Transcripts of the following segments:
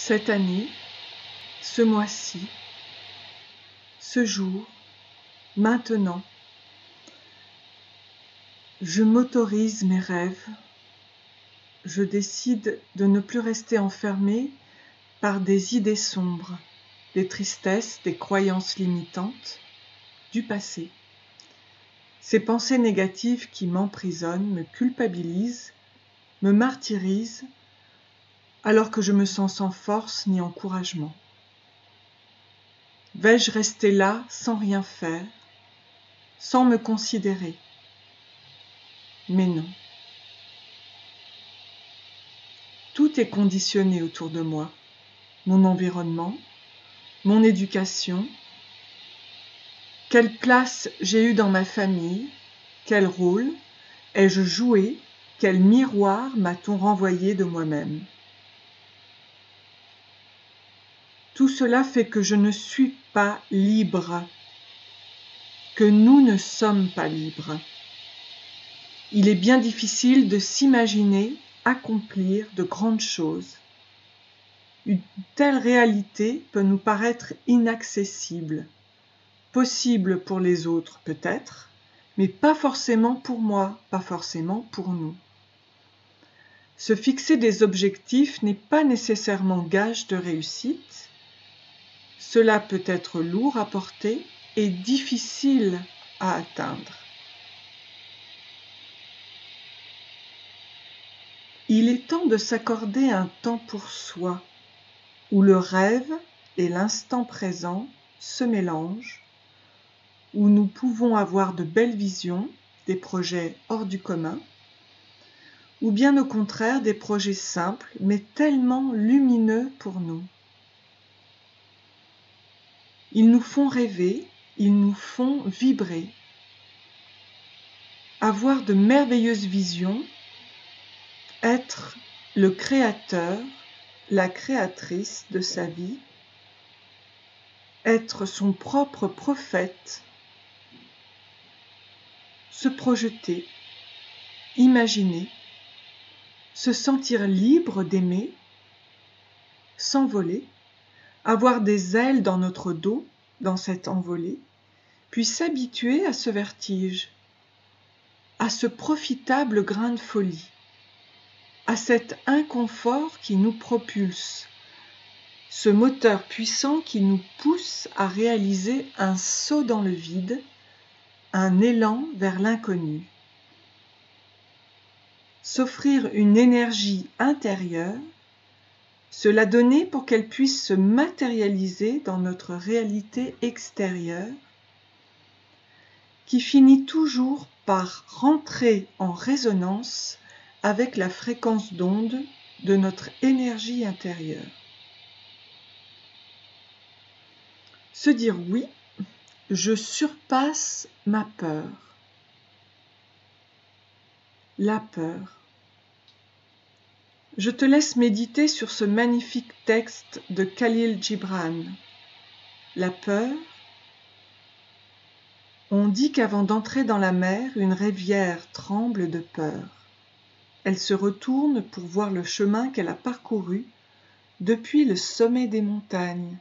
Cette année, ce mois-ci, ce jour, maintenant, je m'autorise mes rêves, je décide de ne plus rester enfermée par des idées sombres, des tristesses, des croyances limitantes du passé. Ces pensées négatives qui m'emprisonnent, me culpabilisent, me martyrisent, alors que je me sens sans force ni encouragement. Vais-je rester là sans rien faire, sans me considérer? Mais non. Tout est conditionné autour de moi. Mon environnement, mon éducation, quelle place j'ai eue dans ma famille, quel rôle ai-je joué, quel miroir m'a-t-on renvoyé de moi-même. Tout cela fait que je ne suis pas libre, que nous ne sommes pas libres. Il est bien difficile de s'imaginer accomplir de grandes choses. Une telle réalité peut nous paraître inaccessible, possible pour les autres peut-être, mais pas forcément pour moi, pas forcément pour nous. Se fixer des objectifs n'est pas nécessairement gage de réussite. Cela peut être lourd à porter et difficile à atteindre. Il est temps de s'accorder un temps pour soi, où le rêve et l'instant présent se mélangent, où nous pouvons avoir de belles visions, des projets hors du commun, ou bien au contraire des projets simples mais tellement lumineux pour nous. Ils nous font rêver, ils nous font vibrer. Avoir de merveilleuses visions, être le créateur, la créatrice de sa vie, être son propre prophète, se projeter, imaginer, se sentir libre d'aimer, s'envoler, avoir des ailes dans notre dos, dans cette envolée, puis s'habituer à ce vertige, à ce profitable grain de folie, à cet inconfort qui nous propulse, ce moteur puissant qui nous pousse à réaliser un saut dans le vide, un élan vers l'inconnu. S'offrir une énergie intérieure, se la donner pour qu'elle puisse se matérialiser dans notre réalité extérieure, qui finit toujours par rentrer en résonance avec la fréquence d'onde de notre énergie intérieure. Se dire oui, je surpasse ma peur. La peur. Je te laisse méditer sur ce magnifique texte de Khalil Gibran. La peur. On dit qu'avant d'entrer dans la mer, une rivière tremble de peur. Elle se retourne pour voir le chemin qu'elle a parcouru depuis le sommet des montagnes,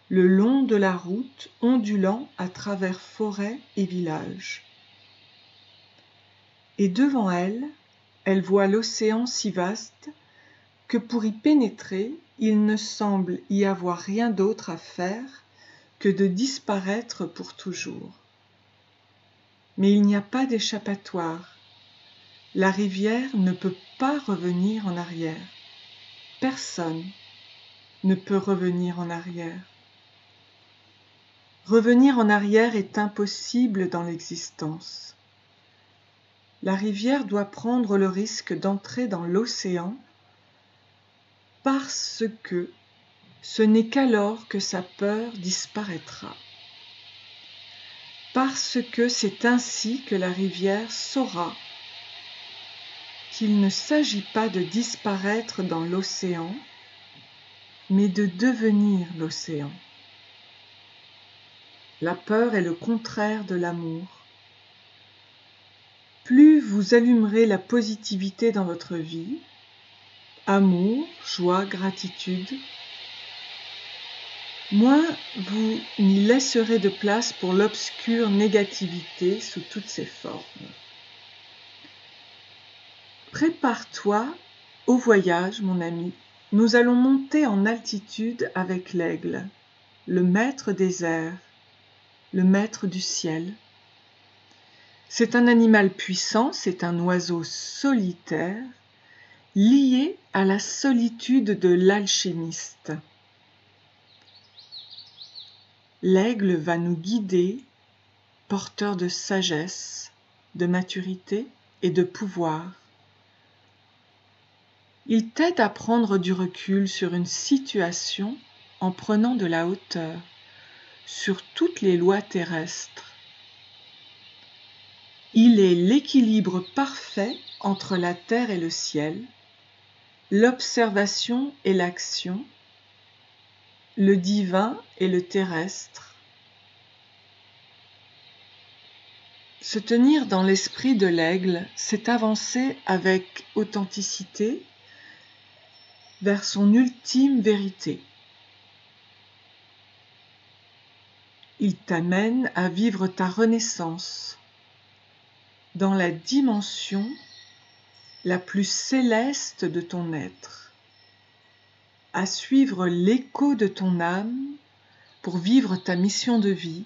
le long de la route ondulant à travers forêts et villages. Et devant elle, elle voit l'océan si vaste que pour y pénétrer, il ne semble y avoir rien d'autre à faire que de disparaître pour toujours. Mais il n'y a pas d'échappatoire. La rivière ne peut pas revenir en arrière. Personne ne peut revenir en arrière. Revenir en arrière est impossible dans l'existence. La rivière doit prendre le risque d'entrer dans l'océan parce que ce n'est qu'alors que sa peur disparaîtra. Parce que c'est ainsi que la rivière saura qu'il ne s'agit pas de disparaître dans l'océan, mais de devenir l'océan. La peur est le contraire de l'amour. Plus vous allumerez la positivité dans votre vie, amour, joie, gratitude, moins vous n'y laisserez de place pour l'obscure négativité sous toutes ses formes. Prépare-toi au voyage, mon ami. Nous allons monter en altitude avec l'aigle, le maître des airs, le maître du ciel. C'est un animal puissant, c'est un oiseau solitaire, lié à la solitude de l'alchimiste. L'aigle va nous guider, porteur de sagesse, de maturité et de pouvoir. Il t'aide à prendre du recul sur une situation en prenant de la hauteur sur toutes les lois terrestres. Il est l'équilibre parfait entre la terre et le ciel, l'observation et l'action, le divin et le terrestre. Se tenir dans l'esprit de l'aigle, c'est avancer avec authenticité vers son ultime vérité. Il t'amène à vivre ta renaissance dans la dimension la plus céleste de ton être, à suivre l'écho de ton âme pour vivre ta mission de vie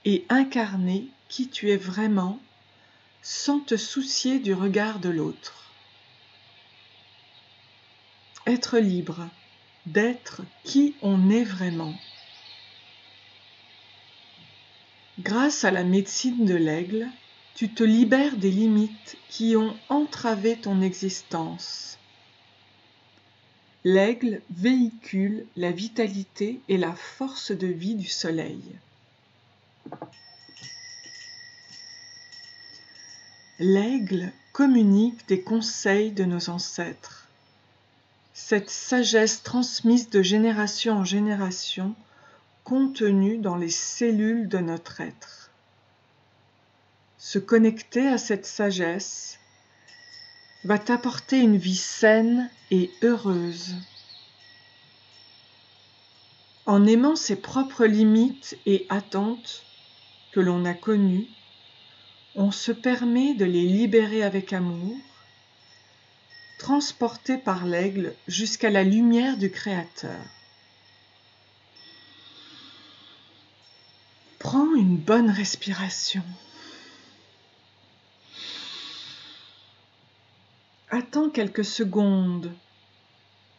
et incarner qui tu es vraiment sans te soucier du regard de l'autre. Être libre, d'être qui on est vraiment. Grâce à la médecine de l'aigle, tu te libères des limites qui ont entravé ton existence. L'aigle véhicule la vitalité et la force de vie du soleil. L'aigle communique des conseils de nos ancêtres. Cette sagesse transmise de génération en génération, contenue dans les cellules de notre être. Se connecter à cette sagesse va t'apporter une vie saine et heureuse. En aimant ses propres limites et attentes que l'on a connues, on se permet de les libérer avec amour, transporté par l'aigle jusqu'à la lumière du Créateur. Prends une bonne respiration. Attends quelques secondes,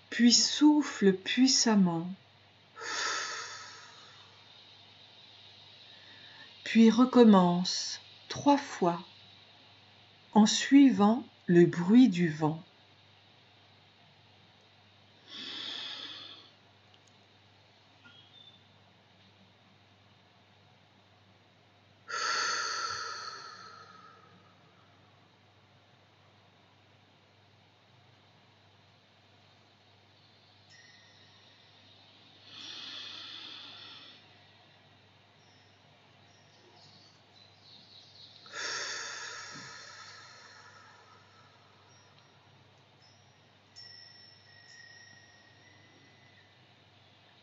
puis souffle puissamment. Puis recommence 3 fois en suivant le bruit du vent.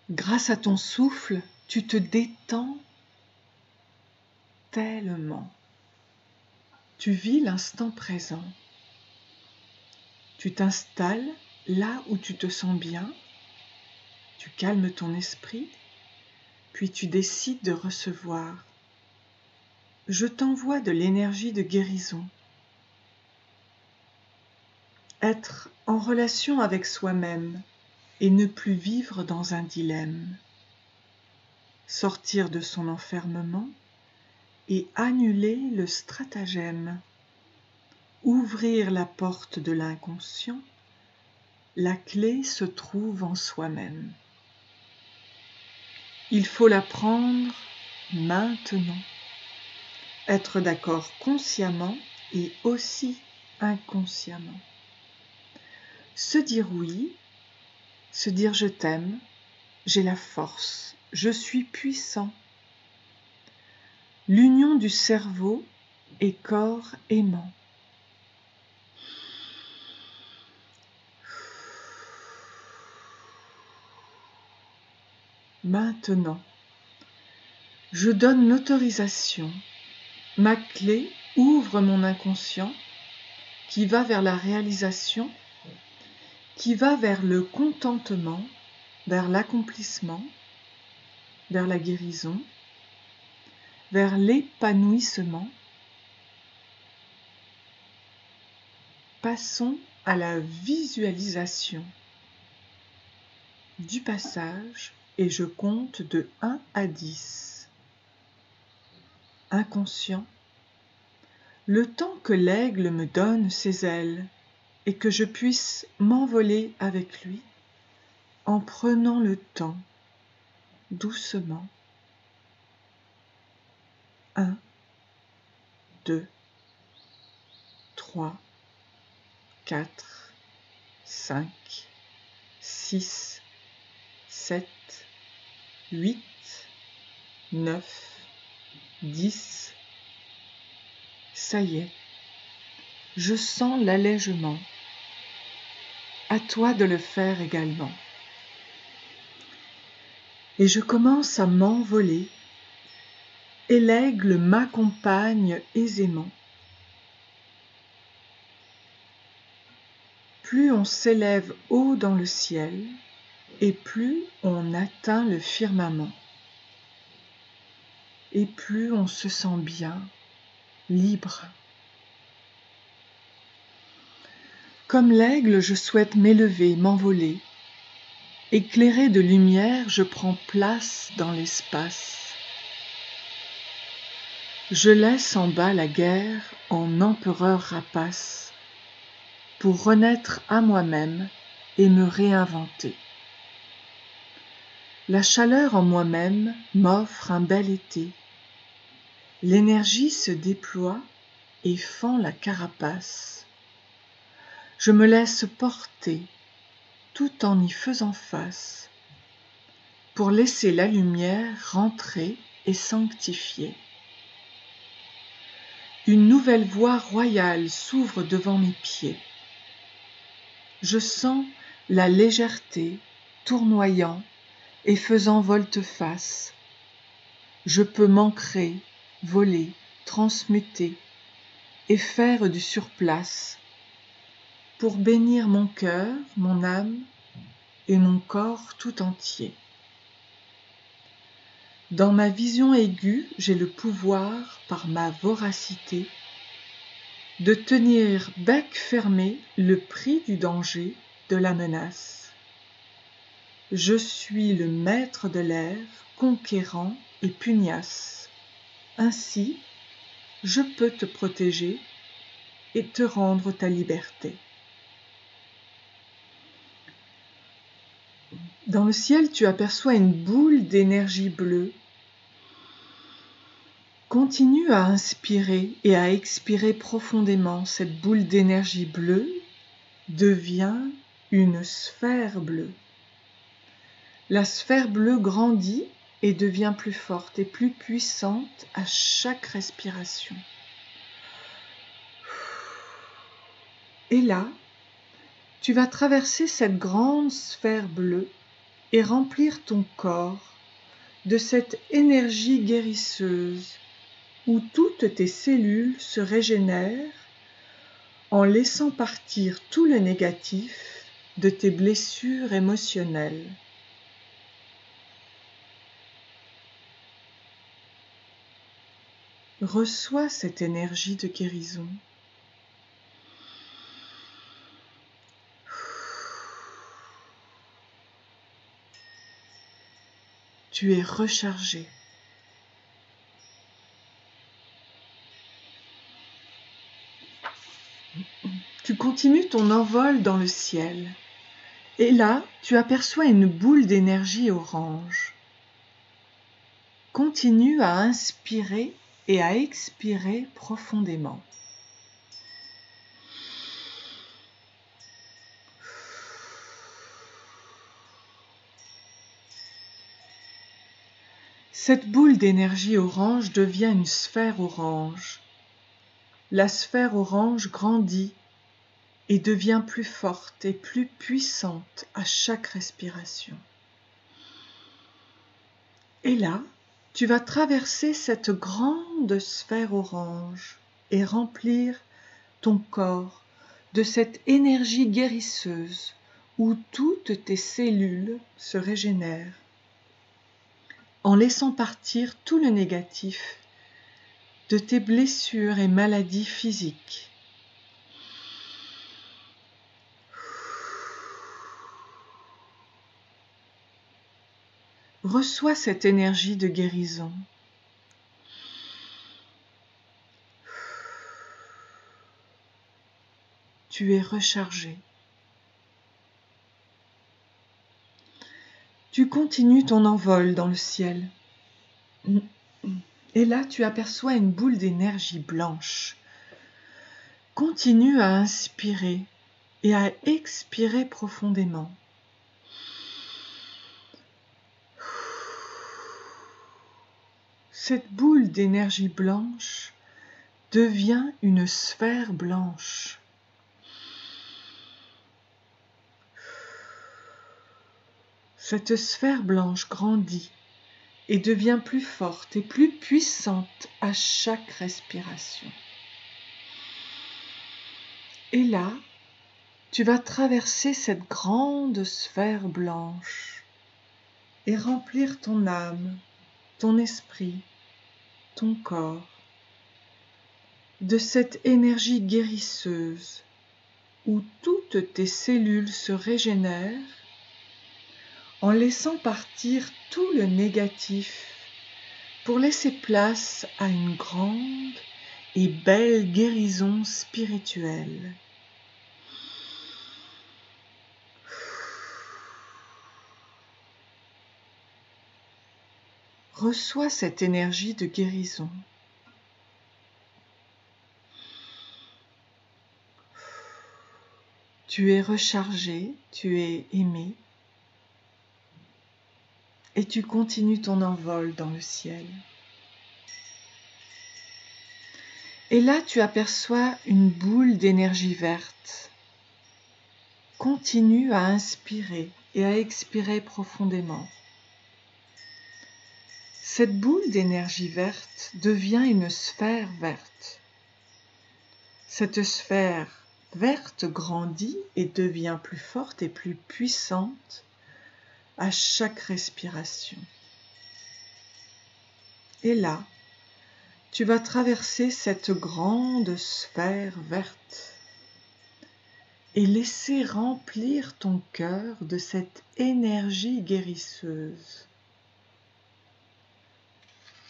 Grâce à ton souffle, tu te détends tellement. Tu vis l'instant présent. Tu t'installes là où tu te sens bien. Tu calmes ton esprit, puis tu décides de recevoir. Je t'envoie de l'énergie de guérison. Être en relation avec soi-même et ne plus vivre dans un dilemme. Sortir de son enfermement et annuler le stratagème. Ouvrir la porte de l'inconscient, la clé se trouve en soi-même. Il faut la prendre maintenant. Être d'accord consciemment et aussi inconsciemment. Se dire oui, se dire je t'aime, j'ai la force, je suis puissant. L'union du cerveau et corps aimant. Maintenant, je donne l'autorisation. Ma clé ouvre mon inconscient qui va vers la réalisation, qui va vers le contentement, vers l'accomplissement, vers la guérison, vers l'épanouissement. Passons à la visualisation du passage et je compte de 1 à 10. Inconscient, le temps que l'aigle me donne ses ailes et que je puisse m'envoler avec lui en prenant le temps, doucement. 1, 2, 3, 4, 5, 6, 7, 8, 9, 10. Ça y est, je sens l'allègement. À toi de le faire également. Et je commence à m'envoler et l'aigle m'accompagne aisément. Plus on s'élève haut dans le ciel et plus on atteint le firmament. Et plus on se sent bien, libre. Comme l'aigle, je souhaite m'élever, m'envoler. Éclairé de lumière, je prends place dans l'espace. Je laisse en bas la guerre en empereur rapace pour renaître à moi-même et me réinventer. La chaleur en moi-même m'offre un bel été. L'énergie se déploie et fend la carapace. Je me laisse porter tout en y faisant face pour laisser la lumière rentrer et sanctifier. Une nouvelle voie royale s'ouvre devant mes pieds. Je sens la légèreté tournoyant et faisant volte-face. Je peux m'ancrer, voler, transmuter et faire du surplace pour bénir mon cœur, mon âme et mon corps tout entier. Dans ma vision aiguë, j'ai le pouvoir, par ma voracité, de tenir bec fermé le prix du danger, de la menace. Je suis le maître de l'air, conquérant et pugnace. Ainsi, je peux te protéger et te rendre ta liberté. Dans le ciel, tu aperçois une boule d'énergie bleue. Continue à inspirer et à expirer profondément. Cette boule d'énergie bleue devient une sphère bleue. La sphère bleue grandit et devient plus forte et plus puissante à chaque respiration. Et là, tu vas traverser cette grande sphère bleue et remplir ton corps de cette énergie guérisseuse où toutes tes cellules se régénèrent en laissant partir tout le négatif de tes blessures émotionnelles. Reçois cette énergie de guérison. Tu es rechargé. Tu continues ton envol dans le ciel. Et là, tu aperçois une boule d'énergie orange. Continue à inspirer et à expirer profondément. Cette boule d'énergie orange devient une sphère orange. La sphère orange grandit et devient plus forte et plus puissante à chaque respiration. Et là, tu vas traverser cette grande sphère orange et remplir ton corps de cette énergie guérisseuse où toutes tes cellules se régénèrent, en laissant partir tout le négatif de tes blessures et maladies physiques. Reçois cette énergie de guérison. Tu es rechargé. Tu continues ton envol dans le ciel. Et là, tu aperçois une boule d'énergie blanche. Continue à inspirer et à expirer profondément. Cette boule d'énergie blanche devient une sphère blanche. Cette sphère blanche grandit et devient plus forte et plus puissante à chaque respiration. Et là, tu vas traverser cette grande sphère blanche et remplir ton âme, ton esprit, ton corps de cette énergie guérisseuse où toutes tes cellules se régénèrent en laissant partir tout le négatif pour laisser place à une grande et belle guérison spirituelle. Reçois cette énergie de guérison. Tu es rechargé, tu es aimé et tu continues ton envol dans le ciel. Et là, tu aperçois une boule d'énergie verte. Continue à inspirer et à expirer profondément. Cette boule d'énergie verte devient une sphère verte. Cette sphère verte grandit et devient plus forte et plus puissante à chaque respiration. Et là, tu vas traverser cette grande sphère verte et laisser remplir ton cœur de cette énergie guérisseuse.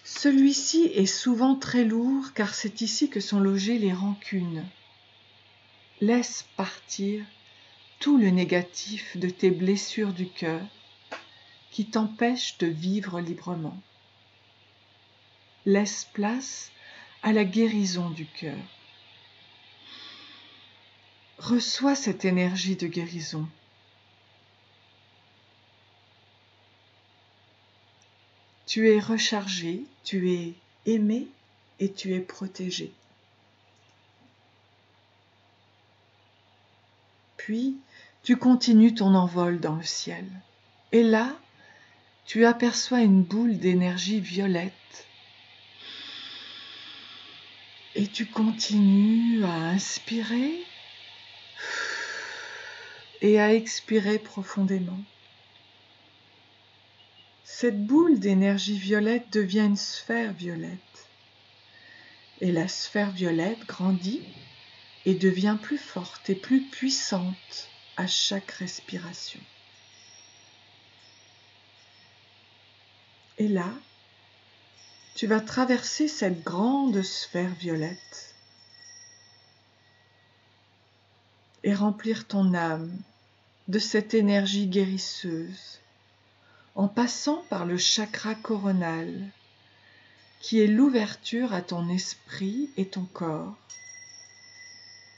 Celui-ci est souvent très lourd car c'est ici que sont logées les rancunes. Laisse partir tout le négatif de tes blessures du cœur qui t'empêchent de vivre librement. Laisse place à la guérison du cœur. Reçois cette énergie de guérison. Tu es rechargé, tu es aimé et tu es protégé. Puis, tu continues ton envol dans le ciel. Et là, tu aperçois une boule d'énergie violette. Et tu continues à inspirer et à expirer profondément. Cette boule d'énergie violette devient une sphère violette. Et la sphère violette grandit et devient plus forte et plus puissante à chaque respiration. Et là, tu vas traverser cette grande sphère violette et remplir ton âme de cette énergie guérisseuse en passant par le chakra coronal qui est l'ouverture à ton esprit et ton corps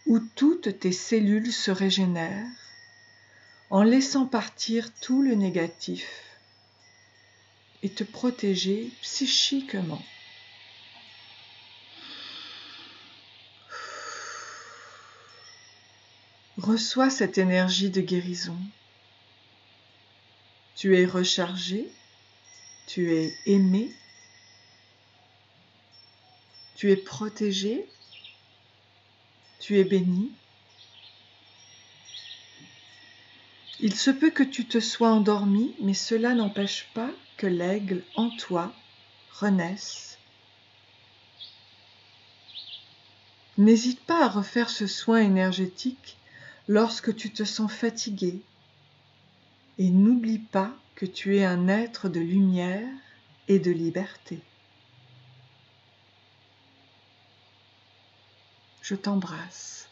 où toutes tes cellules se régénèrent en laissant partir tout le négatif et te protéger psychiquement. Reçois cette énergie de guérison. Tu es rechargé, tu es aimé, tu es protégé, tu es béni. Il se peut que tu te sois endormi, mais cela n'empêche pas que l'aigle en toi renaisse. N'hésite pas à refaire ce soin énergétique lorsque tu te sens fatigué et n'oublie pas que tu es un être de lumière et de liberté. Je t'embrasse.